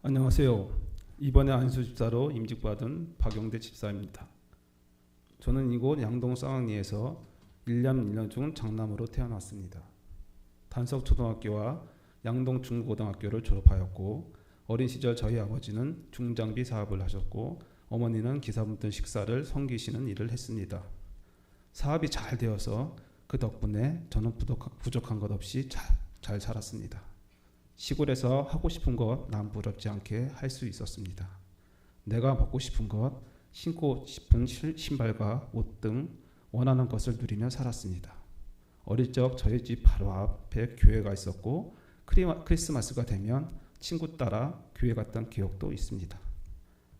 안녕하세요. 이번에 안수 집사로 임직받은 박용대 집사입니다. 저는 이곳 양동 쌍항리에서 1년 1년 중 장남으로 태어났습니다. 단석초등학교와 양동 중고등학교를 졸업하였고, 어린 시절 저희 아버지는 중장비 사업을 하셨고 어머니는 기사 붙은 식사를 섬기시는 일을 했습니다. 사업이 잘 되어서 그 덕분에 저는 부족한 것 없이 잘 살았습니다. 시골에서 하고 싶은 것 남 부럽지 않게 할 수 있었습니다. 내가 먹고 싶은 것, 신고 싶은 신발과 옷 등 원하는 것을 누리며 살았습니다. 어릴 적 저희 집 바로 앞에 교회가 있었고 크리스마스가 되면 친구 따라 교회 갔던 기억도 있습니다.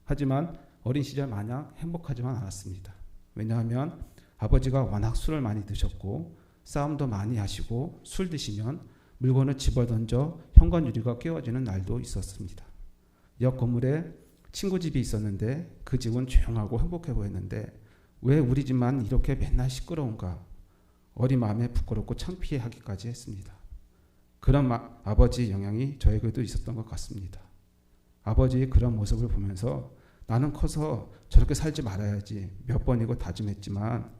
하지만 어린 시절 마냥 행복하지만 않았습니다. 왜냐하면 아버지가 워낙 술을 많이 드셨고 싸움도 많이 하시고 술 드시면 물건을 집어던져 현관 유리가 깨어지는 날도 있었습니다. 옆 건물에 친구 집이 있었는데 그 집은 조용하고 행복해 보였는데 왜 우리 집만 이렇게 맨날 시끄러운가? 어린 마음에 부끄럽고 창피해하기까지 했습니다. 그런 아버지의 영향이 저에게도 있었던 것 같습니다. 아버지의 그런 모습을 보면서 나는 커서 저렇게 살지 말아야지 몇 번이고 다짐했지만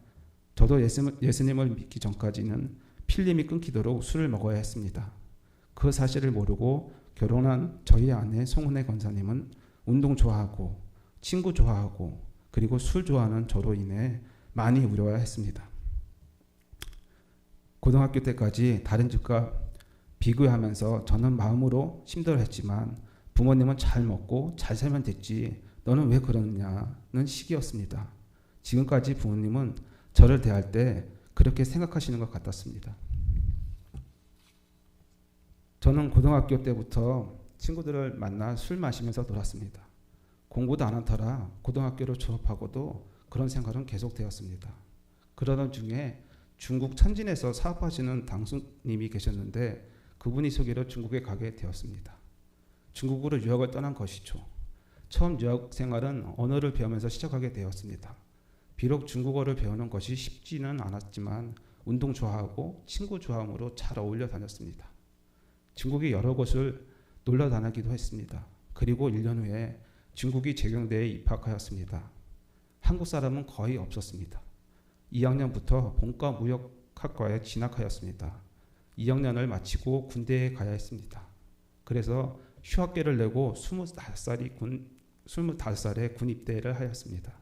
저도 예수님을 믿기 전까지는 필름이 끊기도록 술을 먹어야 했습니다. 그 사실을 모르고 결혼한 저희 아내 송은혜 권사님은 운동 좋아하고 친구 좋아하고 그리고 술 좋아하는 저로 인해 많이 우려야 했습니다. 고등학교 때까지 다른 집과 비교하면서 저는 마음으로 힘들어했지만 부모님은 잘 먹고 잘 살면 됐지 너는 왜 그러느냐는 시기였습니다. 지금까지 부모님은 저를 대할 때 그렇게 생각하시는 것 같았습니다. 저는 고등학교 때부터 친구들을 만나 술 마시면서 놀았습니다. 공부도 안 한 터라 고등학교를 졸업하고도 그런 생활은 계속되었습니다. 그러던 중에 중국 천진에서 사업하시는 당수님이 계셨는데 그분이 소개로 중국에 가게 되었습니다. 중국으로 유학을 떠난 것이죠. 처음 유학 생활은 언어를 배우면서 시작하게 되었습니다. 비록 중국어를 배우는 것이 쉽지는 않았지만 운동 좋아하고 친구 좋아함으로 잘 어울려 다녔습니다. 중국의 여러 곳을 놀러 다니기도 했습니다. 그리고 1년 후에 중국이 재경대에 입학하였습니다. 한국 사람은 거의 없었습니다. 2학년부터 본과 무역학과에 진학하였습니다. 2학년을 마치고 군대에 가야 했습니다. 그래서 휴학계를 내고 25살에 군 입대를 하였습니다.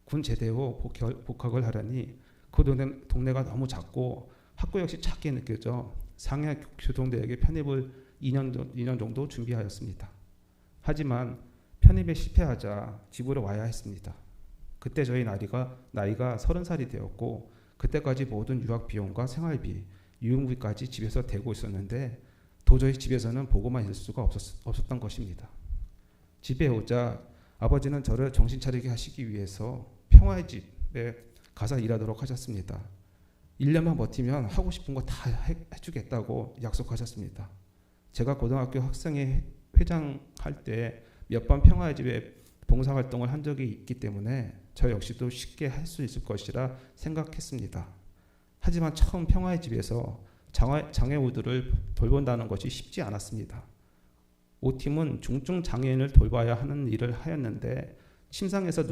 군 제대 후 복학을 하려니 그 동네가 너무 작고 학교 역시 작게 느껴져 상해교동대학에 편입을 2년 정도 준비하였습니다. 하지만 편입에 실패하자 집으로 와야 했습니다. 그때 저희 나이가 30살이 되었고 그때까지 모든 유학 비용과 생활비, 유흥비까지 집에서 대고 있었는데 도저히 집에서는 보고만 있을 수가 없었던 것입니다. 집에 오자 아버지는 저를 정신 차리게 하시기 위해서 평화의 집에 가서 일하도록 하셨습니다. 1년만 버티면 하고 싶은 거 다 해주겠다고 약속하셨습니다. 제가 고등학교 학생회 회장할 때 몇 번 평화의 집에 봉사활동을 한 적이 있기 때문에 저 역시도 쉽게 할 수 있을 것이라 생각했습니다. 하지만 처음 평화의 집에서 장애우들을 돌본다는 것이 쉽지 않았습니다. 5팀은 중증 장애인을 돌봐야 하는 일을 하였는데 침상에서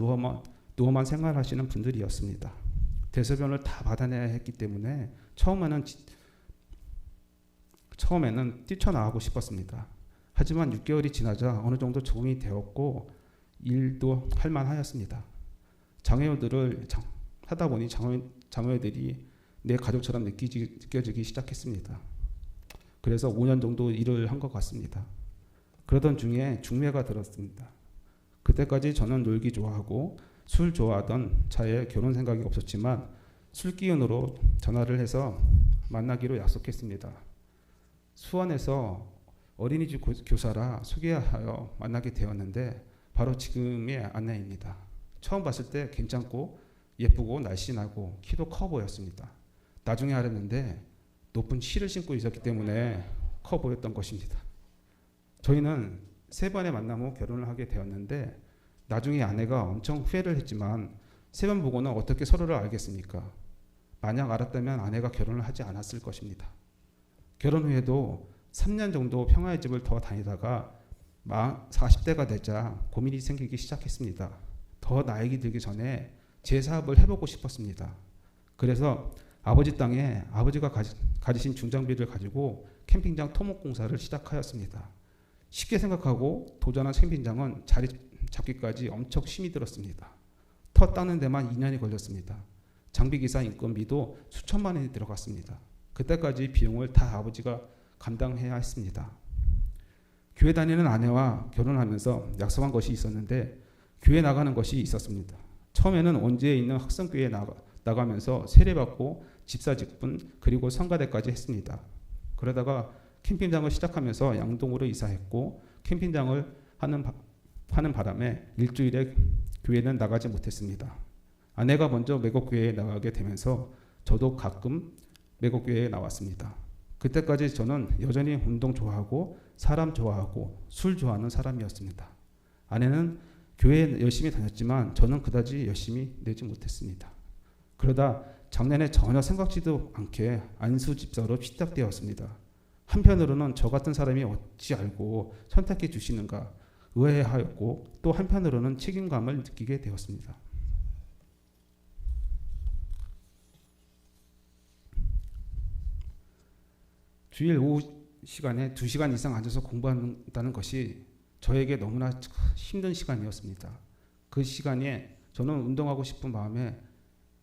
누워만 생활하시는 분들이었습니다. 대소변을 다 받아내야 했기 때문에 처음에는 뛰쳐나가고 싶었습니다. 하지만 6개월이 지나자 어느 정도 적응이 되었고 일도 할만하였습니다. 장애우들을 하다 보니 장애우들이 내 가족처럼 느껴지기 시작했습니다. 그래서 5년 정도 일을 한 것 같습니다. 그러던 중에 중매가 들었습니다. 그때까지 저는 놀기 좋아하고 술 좋아하던 차에 결혼 생각이 없었지만 술 기운으로 전화를 해서 만나기로 약속했습니다. 수원에서 어린이집 교사라 소개하여 만나게 되었는데 바로 지금의 아내입니다. 처음 봤을 때 괜찮고 예쁘고 날씬하고 키도 커 보였습니다. 나중에 알았는데 높은 힐을 신고 있었기 때문에 커 보였던 것입니다. 저희는 3번의 만남 후 결혼을 하게 되었는데 나중에 아내가 엄청 후회를 했지만 3번 보고는 어떻게 서로를 알겠습니까? 만약 알았다면 아내가 결혼을 하지 않았을 것입니다. 결혼 후에도 3년 정도 평화의 집을 더 다니다가 40대가 되자 고민이 생기기 시작했습니다. 더 나이가 들기 전에 제 사업을 해보고 싶었습니다. 그래서 아버지 땅에 아버지가 가지신 중장비를 가지고 캠핑장 토목공사를 시작하였습니다. 쉽게 생각하고 도전한 캠핑장은 자리 잡기까지 엄청 힘이 들었습니다. 터 닦는 데만 2년이 걸렸습니다. 장비기사 인건비도 수천만 원이 들어갔습니다. 그때까지 비용을 다 아버지가 감당해야 했습니다. 교회 다니는 아내와 결혼하면서 약속한 것이 있었는데 교회 나가는 것이 있었습니다. 처음에는 원주에 있는 학생교회에 나가면서 세례받고 집사 직분 그리고 성가대까지 했습니다. 그러다가 캠핑장을 시작하면서 양동으로 이사했고 캠핑장을 하는 바람에 일주일에 교회는 나가지 못했습니다. 아내가 먼저 매곡교회에 나가게 되면서 저도 가끔 매곡교회에 나왔습니다. 그때까지 저는 여전히 운동 좋아하고 사람 좋아하고 술 좋아하는 사람이었습니다. 아내는 교회에 열심히 다녔지만 저는 그다지 열심히 내지 못했습니다. 그러다 작년에 전혀 생각지도 않게 안수 집사로 피탁되었습니다. 한편으로는 저 같은 사람이 어찌 알고 선택해 주시는가 의아해하였고 또 한편으로는 책임감을 느끼게 되었습니다. 주일 오후 시간에 2시간 이상 앉아서 공부한다는 것이 저에게 너무나 힘든 시간이었습니다. 그 시간에 저는 운동하고 싶은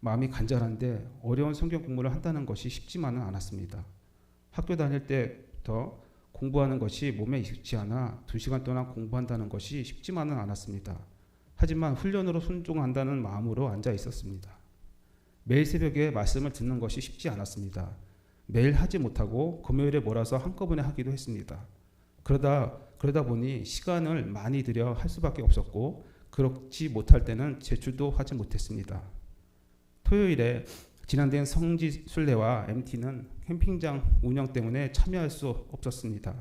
마음이 간절한데 어려운 성경 공부를 한다는 것이 쉽지만은 않았습니다. 학교 다닐 때부터 공부하는 것이 몸에 익지 않아 2시간 동안 공부한다는 것이 쉽지만은 않았습니다. 하지만 훈련으로 순종한다는 마음으로 앉아 있었습니다. 매일 새벽에 말씀을 듣는 것이 쉽지 않았습니다. 매일 하지 못하고 금요일에 몰아서 한꺼번에 하기도 했습니다. 그러다 보니 시간을 많이 들여 할 수밖에 없었고 그렇지 못할 때는 제출도 하지 못했습니다. 토요일에 진행된 성지 순례와 MT는 캠핑장 운영 때문에 참여할 수 없었습니다.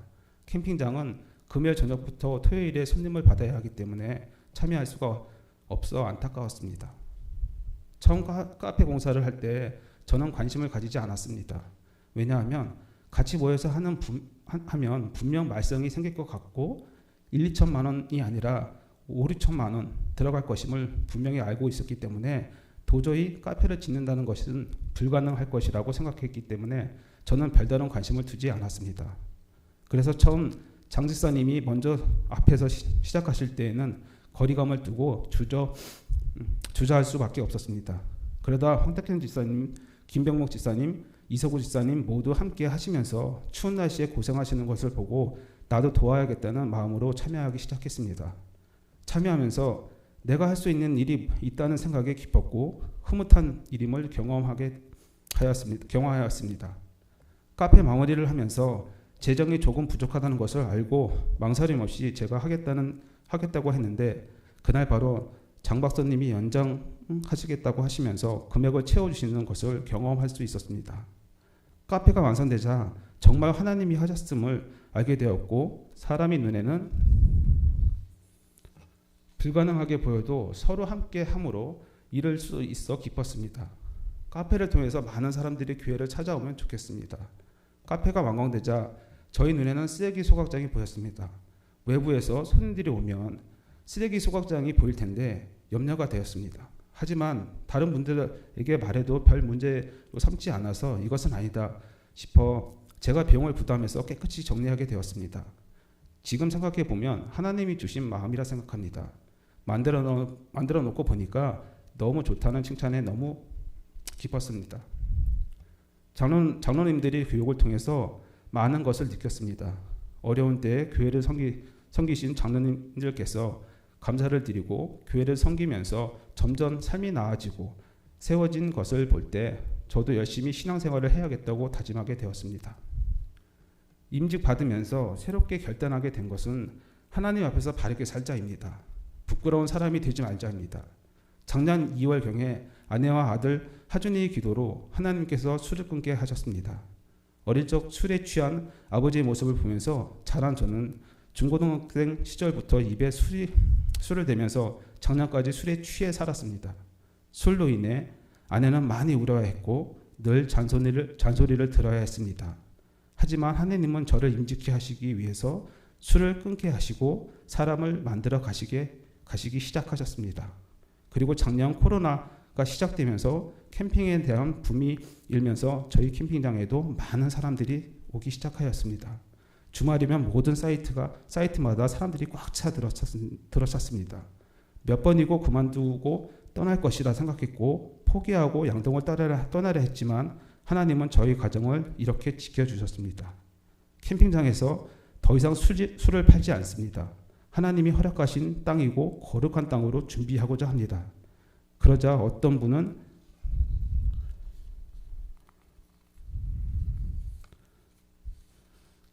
캠핑장은 금요일 저녁부터 토요일에 손님을 받아야 하기 때문에 참여할 수가 없어 안타까웠습니다. 처음 카페 공사를 할 때 저는 관심을 가지지 않았습니다. 왜냐하면 같이 모여서 하면 분명 말썽이 생길 것 같고 1, 2천만 원이 아니라 5, 6천만 원 들어갈 것임을 분명히 알고 있었기 때문에 도저히 카페를 짓는다는 것은 불가능할 것이라고 생각했기 때문에 저는 별다른 관심을 두지 않았습니다. 그래서 처음 장 집사님이 먼저 앞에서 시작하실 때에는 거리감을 두고 주저할 수밖에 없었습니다. 그러다 황택현 집사님, 김병목 집사님, 이석우 집사님 모두 함께 하시면서 추운 날씨에 고생하시는 것을 보고 나도 도와야겠다는 마음으로 참여하기 시작했습니다. 참여하면서 내가 할 수 있는 일이 있다는 생각에 기뻤고 흐뭇한 일임을 경험하였습니다. 카페 마무리를 하면서 재정이 조금 부족하다는 것을 알고 망설임 없이 제가 하겠다고 했는데 그날 바로 장 박사님이 연장하시겠다고 하시면서 금액을 채워주시는 것을 경험할 수 있었습니다. 카페가 완성되자 정말 하나님이 하셨음을 알게 되었고 사람의 눈에는 불가능하게 보여도 서로 함께 함으로 이룰 수 있어 기뻤습니다. 카페를 통해서 많은 사람들이 교회를 찾아오면 좋겠습니다. 카페가 완공되자 저희 눈에는 쓰레기 소각장이 보였습니다. 외부에서 손님들이 오면 쓰레기 소각장이 보일 텐데 염려가 되었습니다. 하지만 다른 분들에게 말해도 별 문제로 삼지 않아서 이것은 아니다 싶어 제가 비용을 부담해서 깨끗이 정리하게 되었습니다. 지금 생각해 보면 하나님이 주신 마음이라 생각합니다. 만들어 놓고 보니까 너무 좋다는 칭찬에 너무 기뻤습니다. 장로님들이 교육을 통해서 많은 것을 느꼈습니다. 어려운 때에 교회를 섬기신 장로님들께서 감사를 드리고 교회를 섬기면서 점점 삶이 나아지고 세워진 것을 볼 때 저도 열심히 신앙생활을 해야겠다고 다짐하게 되었습니다. 임직 받으면서 새롭게 결단하게 된 것은 하나님 앞에서 바르게 살자입니다. 부끄러운 사람이 되지 말자입니다. 작년 2월경에 아내와 아들 하준이의 기도로 하나님께서 술을 끊게 하셨습니다. 어릴 적 술에 취한 아버지의 모습을 보면서 자란 저는 중고등학생 시절부터 입에 술을 대면서 작년까지 술에 취해 살았습니다. 술로 인해 아내는 많이 울어야했고 늘 잔소리를 들어야 했습니다. 하지만 하나님은 저를 임직케 하시기 위해서 술을 끊게 하시고 사람을 만들어 가시기 시작하셨습니다. 그리고 작년 코로나가 시작되면서 캠핑에 대한 붐이 일면서 저희 캠핑장에도 많은 사람들이 오기 시작하였습니다. 주말이면 모든 사이트마다 사람들이 꽉 차 들어찼습니다. 몇 번이고 그만두고 떠날 것이라 생각했고 포기하고 양동을 떠나려 했지만 하나님은 저희 가정을 이렇게 지켜주셨습니다. 캠핑장에서 더 이상 술을 팔지 않습니다. 하나님이 허락하신 땅이고 거룩한 땅으로 준비하고자 합니다. 그러자 어떤 분은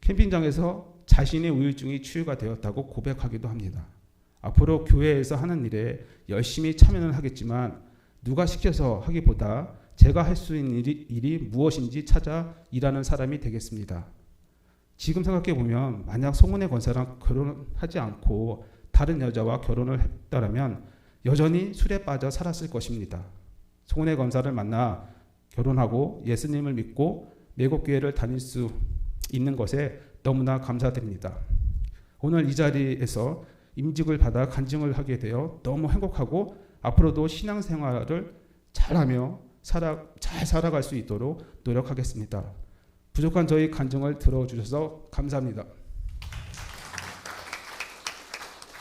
캠핑장에서 자신의 우울증이 치유가 되었다고 고백하기도 합니다. 앞으로 교회에서 하는 일에 열심히 참여는 하겠지만 누가 시켜서 하기보다 제가 할 수 있는 일이 무엇인지 찾아 일하는 사람이 되겠습니다. 지금 생각해 보면 만약 송은혜 권사랑 결혼하지 않고 다른 여자와 결혼을 했다면 여전히 술에 빠져 살았을 것입니다. 송은혜 권사를 만나 결혼하고 예수님을 믿고 매국교회를 다닐 수 있는 것에 너무나 감사드립니다. 오늘 이 자리에서 임직을 받아 간증을 하게 되어 너무 행복하고 앞으로도 신앙생활을 잘하며 잘 살아갈 수 있도록 노력하겠습니다. 부족한 저희 간증을 들어주셔서 감사합니다.